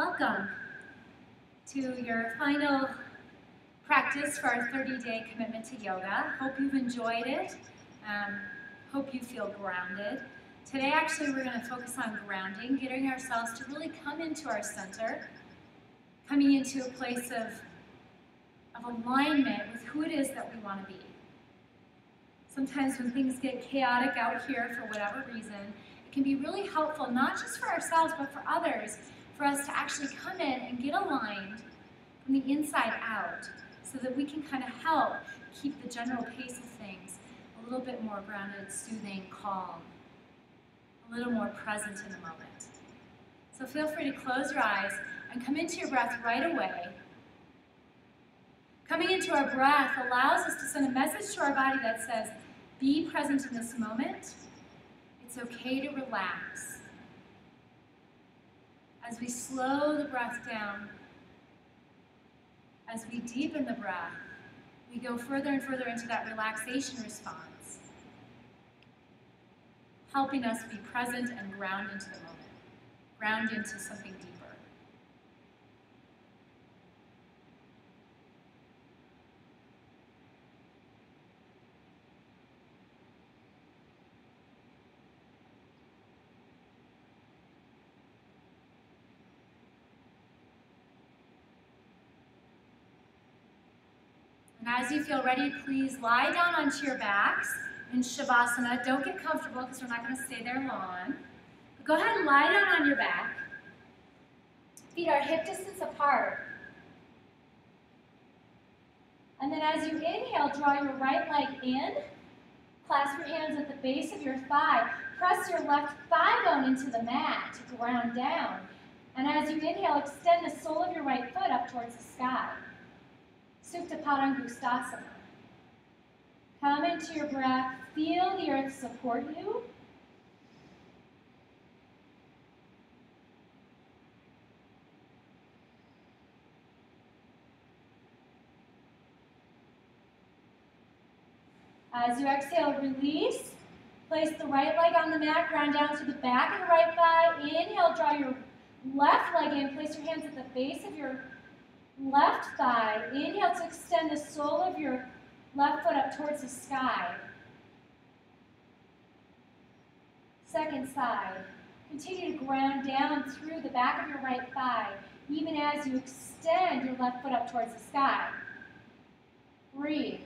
Welcome to your final practice for our 30-day commitment to yoga. Hope you've enjoyed it. Hope you feel grounded. Today, actually, we're going to focus on grounding, getting ourselves to really come into our center, coming into a place of alignment with who it is that we want to be. Sometimes when things get chaotic out here for whatever reason, it can be really helpful, not just for ourselves, but for others, for us to actually come in and get aligned from the inside out so that we can kind of help keep the general pace of things a little bit more grounded, soothing, calm, a little more present in the moment. So feel free to close your eyes and come into your breath right away. Coming into our breath allows us to send a message to our body that says, be present in this moment. It's okay to relax. As we slow the breath down, as we deepen the breath, we go further and further into that relaxation response, helping us be present and ground into the moment, ground into something deeper. And as you feel ready, please lie down onto your backs in Shavasana. Don't get comfortable because we're not going to stay there long. But go ahead and lie down on your back. Feet are hip distance apart. And then as you inhale, draw your right leg in. Clasp your hands at the base of your thigh. Press your left thigh bone into the mat to ground down. And as you inhale, extend the sole of your right foot up towards the sky. Supta Padangustasana. Come into your breath. Feel the earth support you. As you exhale, release. Place the right leg on the mat. Ground down to the back of the right thigh. Inhale, draw your left leg in. Place your hands at the base of your left thigh. Inhale to extend the sole of your left foot up towards the sky. Second side. Continue to ground down through the back of your right thigh, even as you extend your left foot up towards the sky. Breathe.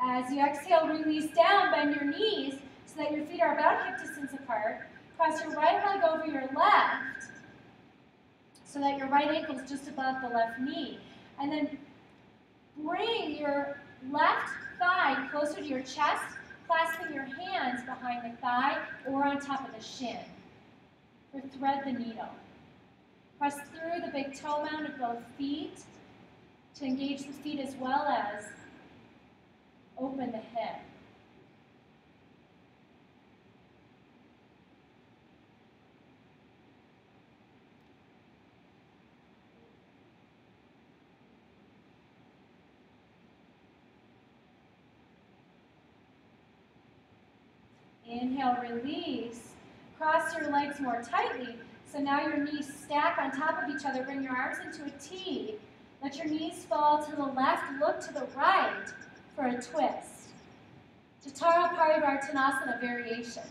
As you exhale, release down, bend your knees so that your feet are about hip distance apart. Cross your right leg over your left so that your right ankle is just above the left knee. And then bring your left thigh closer to your chest, clasping your hands behind the thigh or on top of the shin. Or thread the needle. Press through the big toe mound of both feet to engage the feet as well as open the hip. Inhale, release. Cross your legs more tightly. So now your knees stack on top of each other. Bring your arms into a T. Let your knees fall to the left. Look to the right for a twist. Jatara Parivartanasana variation.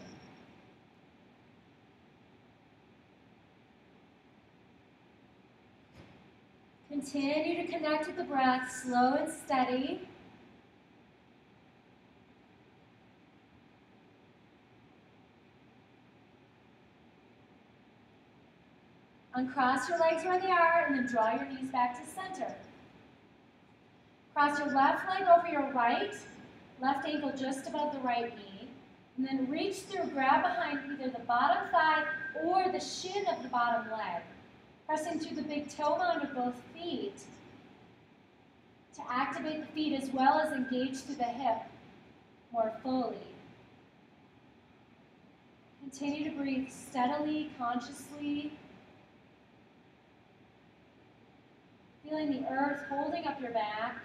Continue to connect with the breath, slow and steady. Uncross your legs where they are and then draw your knees back to center. Cross your left leg over your right, left ankle just above the right knee, and then reach through, grab behind either the bottom thigh or the shin of the bottom leg, pressing through the big toe mound of both feet to activate the feet as well as engage through the hip more fully. Continue to breathe steadily, consciously, feeling the earth holding up your back.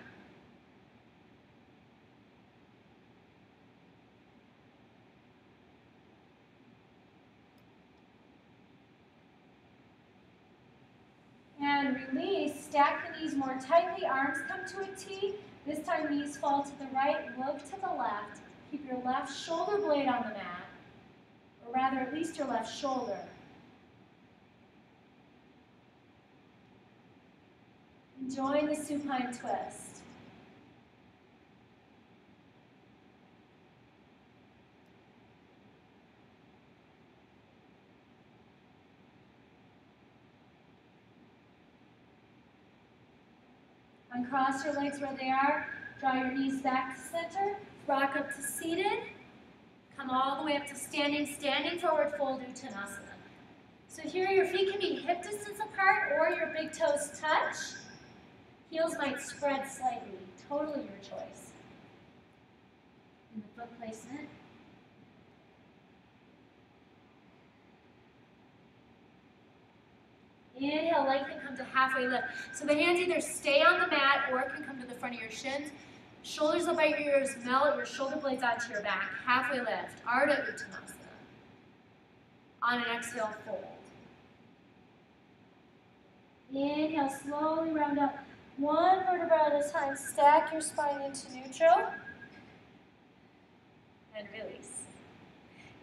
and release. Stack the knees more tightly. Arms come to a T. This time knees fall to the right. Look to the left. Keep your left shoulder blade on the mat. Or rather, at least your left shoulder. Join the supine twist. Uncross your legs where they are. Draw your knees back to center. Rock up to seated. Come all the way up to standing. Standing forward fold Uttanasana. So here your feet can be hip distance apart or your big toes touch. Heels might spread slightly. Totally your choice. In the foot placement. Inhale, lengthen, come to halfway lift. So the hands either stay on the mat or it can come to the front of your shins. Shoulders up by your ears, melt your shoulder blades onto your back. Halfway lift, Ardha Uttanasana. On an exhale, fold. Inhale, slowly round up. One vertebra at a time. Stack your spine into neutral. And release.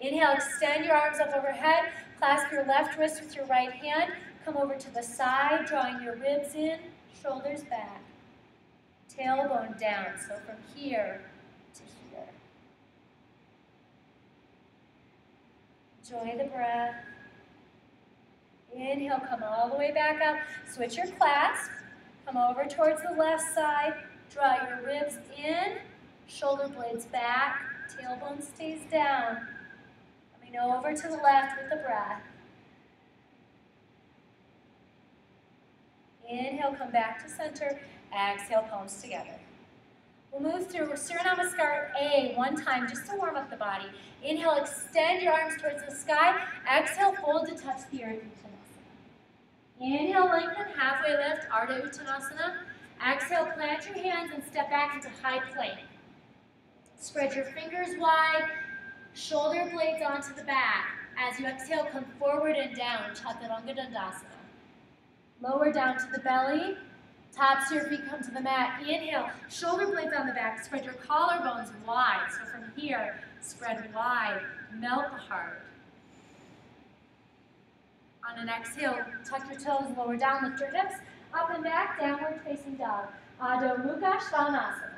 Inhale, extend your arms up overhead. Clasp your left wrist with your right hand. Come over to the side, drawing your ribs in, shoulders back. Tailbone down, so from here to here. Enjoy the breath. Inhale, come all the way back up. Switch your clasp. Come over towards the left side. Draw your ribs in, shoulder blades back. Tailbone stays down. Coming over to the left with the breath. Inhale, come back to center. Exhale, palms together. We'll move through Surya Namaskar A one time just to warm up the body. Inhale, extend your arms towards the sky. Exhale, fold to touch the earth, Uttanasana. Inhale, lengthen, halfway lift, Ardha Uttanasana. Exhale, plant your hands and step back into high plank. Spread your fingers wide, shoulder blades onto the back. As you exhale, come forward and down, Chaturanga Dandasana. Lower down to the belly. Tops of your feet come to the mat. Inhale, shoulder blades on the back. Spread your collarbones wide. So from here, spread wide. Melt the heart. On an exhale, tuck your toes, lower down, lift your hips. Up and back, downward facing dog. Adho Mukha Svanasana.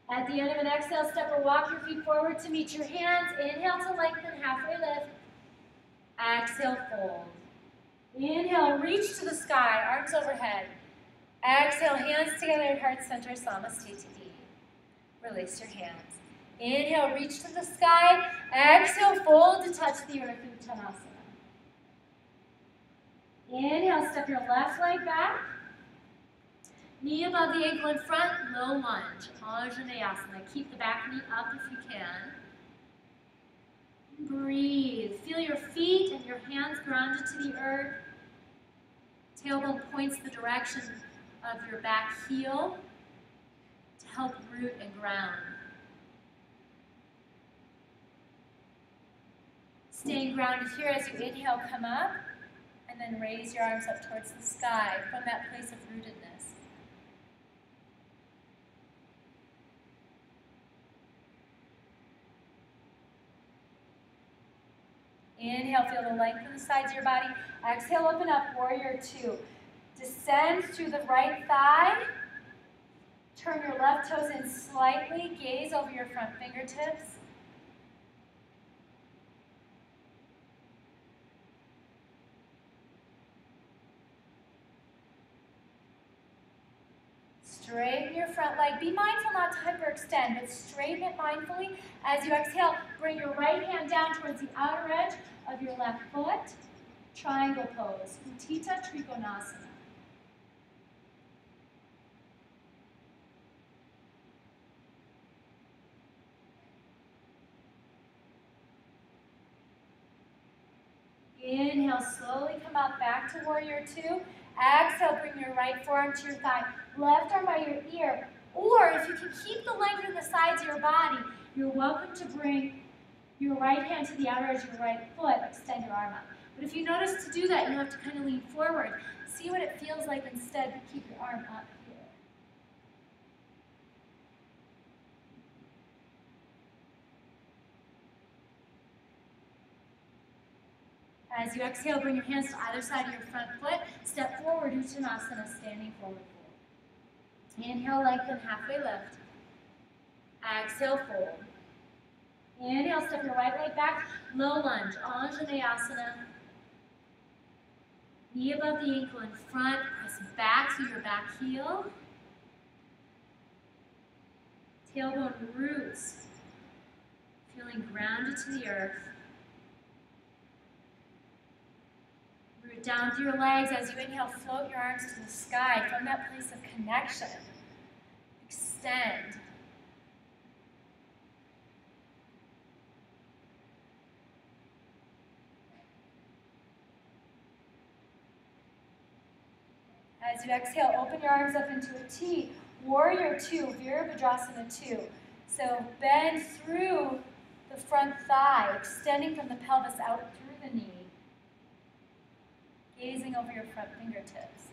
At the end of an exhale, step or walk your feet forward to meet your hands. Inhale to lengthen, halfway lift. Exhale, fold. Inhale, reach to the sky, arms overhead. Exhale, hands together at heart center, Samastiti. Release your hands. Inhale, reach to the sky. Exhale, fold to touch the earth, Uttanasana. Inhale, step your left leg back. Knee above the ankle in front, low lunge, Anjaneyasana. Keep the back knee up if you can. Breathe. Feel your feet and your hands grounded to the earth. Tailbone points the direction of your back heel to help root and ground. Staying grounded here as you inhale, come up, and then raise your arms up towards the sky from that place of rootedness. Inhale, feel the length in the sides of your body. Exhale, open up, warrior two. Descend through the right thigh. Turn your left toes in slightly. Gaze over your front fingertips. Straighten your front leg. Be mindful not to hyperextend, but straighten it mindfully. As you exhale, bring your right hand down towards the outer edge of your left foot. Triangle pose, Utthita Trikonasana. Inhale, slowly come up back to warrior two. Exhale, bring your right forearm to your thigh. Left arm by your ear. Or if you can keep the length in the sides of your body, you're welcome to bring your right hand to the outer edge of your right foot, extend your arm up. But if you notice to do that, you have to kind of lean forward. See what it feels like instead to keep your arm up here. As you exhale, bring your hands to either side of your front foot. Step forward, Uttanasana, standing forward fold. Inhale, lengthen, halfway lift. Exhale, fold. Inhale, step your right leg back, low lunge, Anjaneyasana. Knee above the ankle in front, press back through your back heel. Tailbone roots, feeling grounded to the earth. Root down through your legs. As you inhale, float your arms to the sky from that place of connection. Extend. As you exhale, open your arms up into a T, Warrior 2, Virabhadrasana 2. So bend through the front thigh, extending from the pelvis out through the knee, gazing over your front fingertips.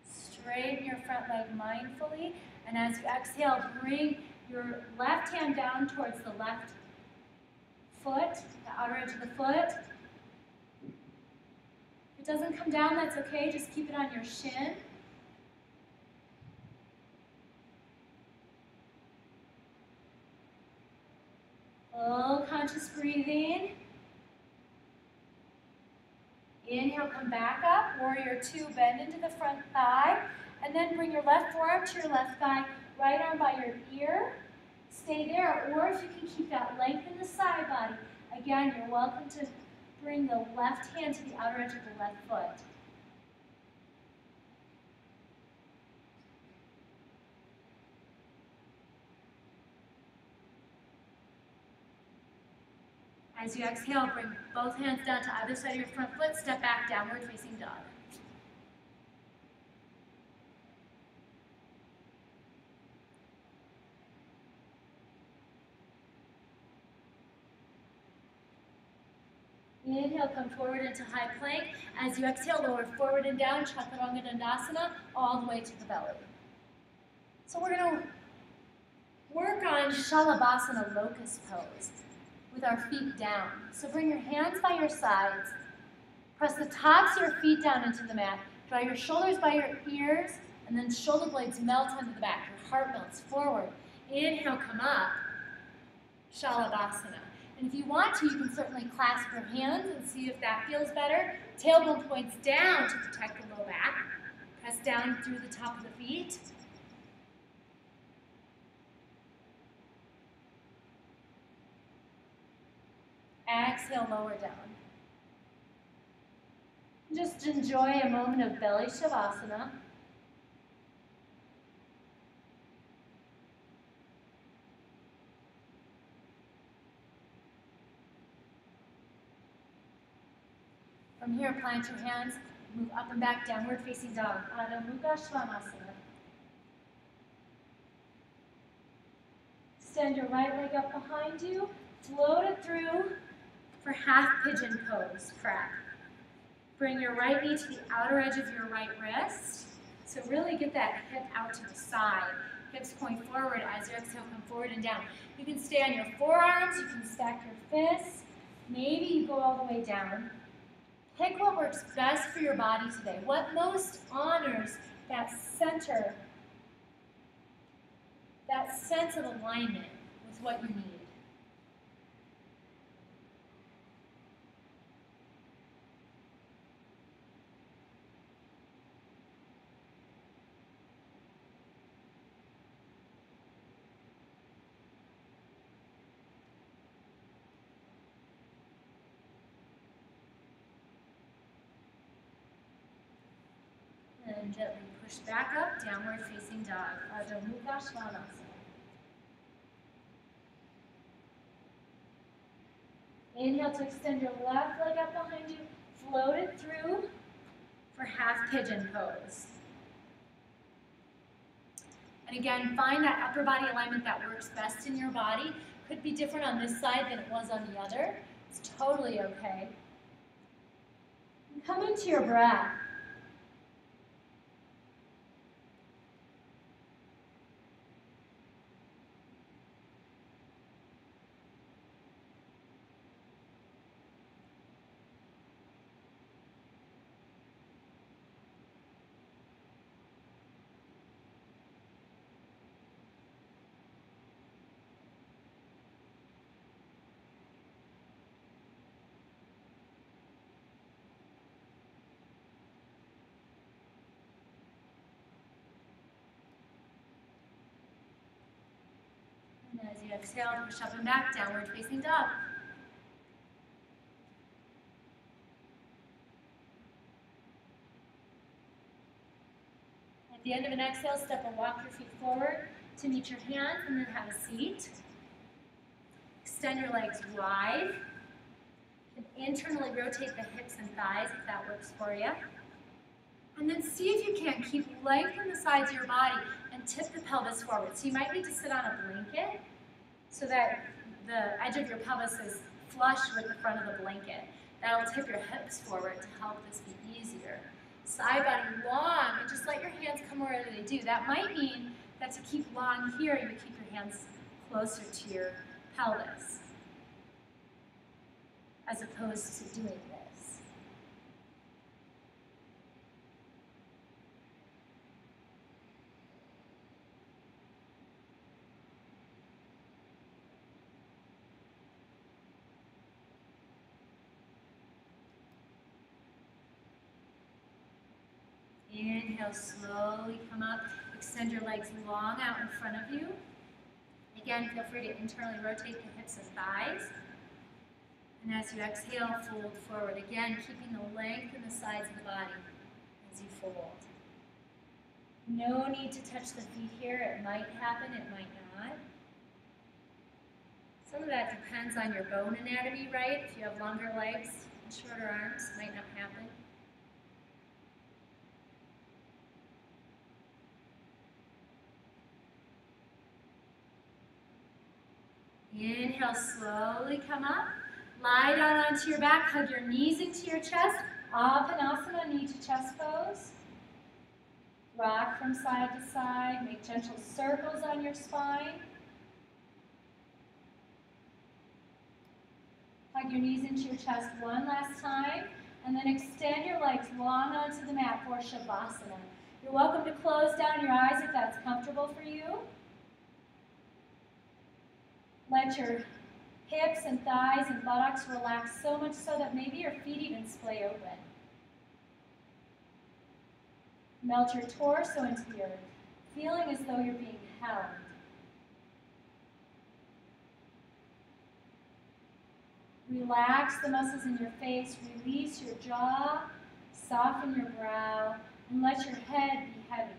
Straighten your front leg mindfully, and as you exhale, bring your left hand down towards the left foot, the outer edge of the foot. If it doesn't come down, that's okay. Just keep it on your shin. Full conscious breathing. Inhale, come back up. Warrior 2, bend into the front thigh. And then bring your left forearm to your left thigh. Right arm by your ear, stay there, or if you can keep that length in the side body, again, you're welcome to bring the left hand to the outer edge of the left foot. As you exhale, bring both hands down to either side of your front foot, step back, downward facing dog. Inhale, come forward into high plank. As you exhale, lower forward and down, Chaturanga Dandasana, all the way to the belly. So we're going to work on Shalabhasana, locust pose, with our feet down. So bring your hands by your sides. Press the tops of your feet down into the mat. Draw your shoulders by your ears, and then shoulder blades melt onto the back. Your heart melts forward. Inhale, come up. Shalabhasana. And if you want to, you can certainly clasp your hands and see if that feels better. Tailbone points down to protect the low back. Press down through the top of the feet. Exhale, lower down. Just enjoy a moment of belly shavasana. From here, plant your hands, move up and back, downward facing dog, Adho Mukha Svanasana. Extend your right leg up behind you, float it through for half pigeon pose, crack. Bring your right knee to the outer edge of your right wrist. So really get that hip out to the side. Hips point forward as you exhale, come forward and down. You can stay on your forearms, you can stack your fists. Maybe you go all the way down. Pick what works best for your body today. What most honors that center, that sense of alignment with what you need. And gently push back up, downward facing dog, Adho Mukha Svanasana. Inhale to extend your left leg up behind you. Float it through for half pigeon pose. And again, find that upper body alignment that works best in your body. Could be different on this side than it was on the other. It's totally okay. And come into your breath. And as you exhale, push up and back, downward facing dog. At the end of an exhale, step or walk your feet forward to meet your hands and then have a seat. Extend your legs wide. And internally rotate the hips and thighs if that works for you. And then see if you can keep lengthening the sides of your body and tip the pelvis forward. So you might need to sit on a blanket so that the edge of your pelvis is flush with the front of the blanket. That'll tip your hips forward to help this be easier. Side body long, and just let your hands come wherever they do. That might mean that to keep long here, you would keep your hands closer to your pelvis, as opposed to doing this. Inhale, slowly come up. Extend your legs long out in front of you. Again, feel free to internally rotate the hips and thighs. And as you exhale, fold forward. Again, keeping the length in the sides of the body as you fold. No need to touch the feet here. It might happen, it might not. Some of that depends on your bone anatomy, right? If you have longer legs and shorter arms, it might not happen. Inhale, slowly come up. Lie down onto your back, hug your knees into your chest. Apanasana, knee to chest pose. Rock from side to side. Make gentle circles on your spine. Hug your knees into your chest one last time. And then extend your legs long onto the mat for Shavasana. You're welcome to close down your eyes if that's comfortable for you. Let your hips and thighs and buttocks relax so much so that maybe your feet even splay open. Melt your torso into the earth, feeling as though you're being held. Relax the muscles in your face, release your jaw, soften your brow, and let your head be heavy.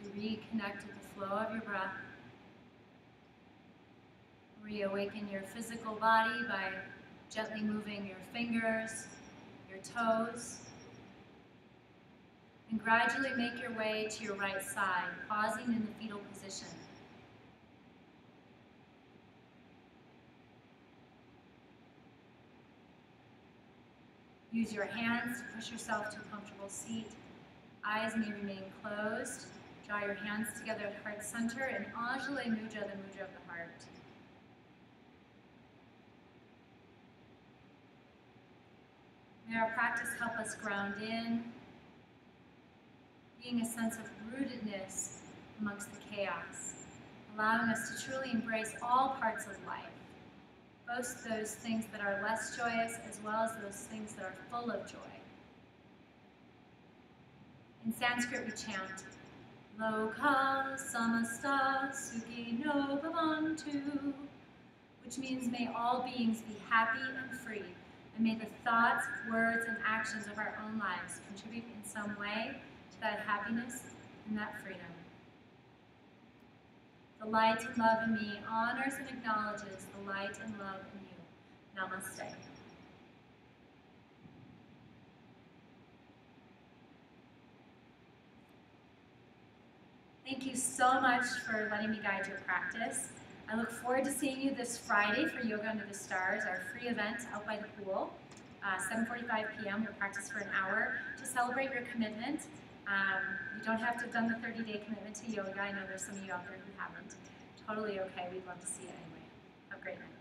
to reconnect with the flow of your breath. Reawaken your physical body by gently moving your fingers, your toes, and gradually make your way to your right side, pausing in the fetal position. Use your hands to push yourself to a comfortable seat. Eyes may remain closed. Draw your hands together at heart center and Anjali Mudra, the mudra of the heart. May our practice help us ground in, being a sense of rootedness amongst the chaos, allowing us to truly embrace all parts of life, both those things that are less joyous as well as those things that are full of joy. In Sanskrit we chant, Loka samasta sukhino bhavantu, which means may all beings be happy and free, and may the thoughts, words, and actions of our own lives contribute in some way to that happiness and that freedom. The light and love in me honors and acknowledges the light and love in you. Namaste. Thank you so much for letting me guide your practice. I look forward to seeing you this Friday for Yoga Under the Stars, our free event out by the pool. 7:45 p.m. We'll practice for an hour to celebrate your commitment. You don't have to have done the 30-day commitment to yoga. I know there's some of you out there who haven't. Totally okay. We'd love to see you anyway. Have a great night.